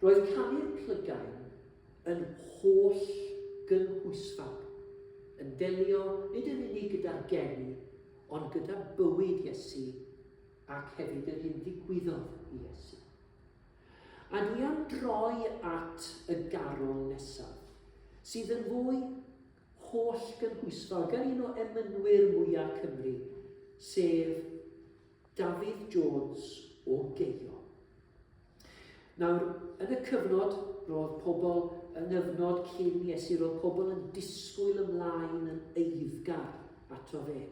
Roedd canu'r plygain yn holl gynhwysfawr, yn delio nid yn unig gyda'r geni, ond gyda bywyd Iesu ac hefyd yr hyn ddigwyddodd i Iesu. A dwi am droi at y garol nesaf, sydd yn fwy holl gynhwysfawr gan un o emynwyr mwyaf Cymru, sef Dafydd Jones o Gaeog. Nawr, yn y cyfnod, roedd pobl yn yfnod cyn Iesu, roedd pobl yn disgwyl ymlaen yn eiddgar ato fe.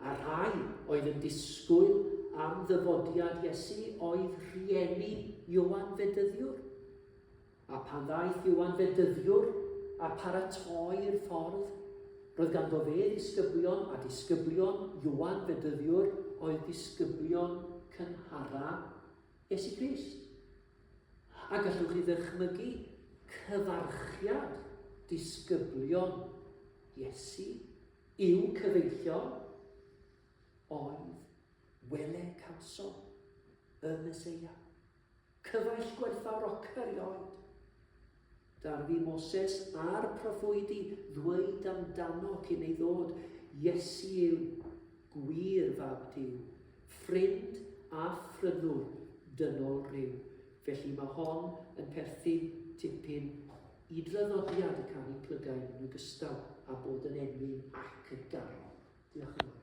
A rhai oedd yn disgwyl am ddyfodiad Iesu oedd rhieni Ioan Fedyddiwr. A pan ddaeth Ioan Fedyddiwr a paratoi'r ffordd, roedd ganddo fe ddisgyblion, a disgyblion Ioan Fedyddiwr oedd disgyblion cynhara Iesu Grist. A gallwch chi ddychmygu cyfarchiad disgyblion Iesu i'w cyfeillion oedd Wele cawsom y Meseia. Cyfaill gwerthfawroca erioed. Darfu Moses a'r proffwydi ddweud amdano cyn ei ddod, Iesu yw gwir fab Duw, ffrind a ffryddwr dynol rhyw. Felly mae hon yn perthyn tipyn i draddoddiad y canu plygain yn ogystal â bod yn emyn ac y garol. Diolch yn fawr.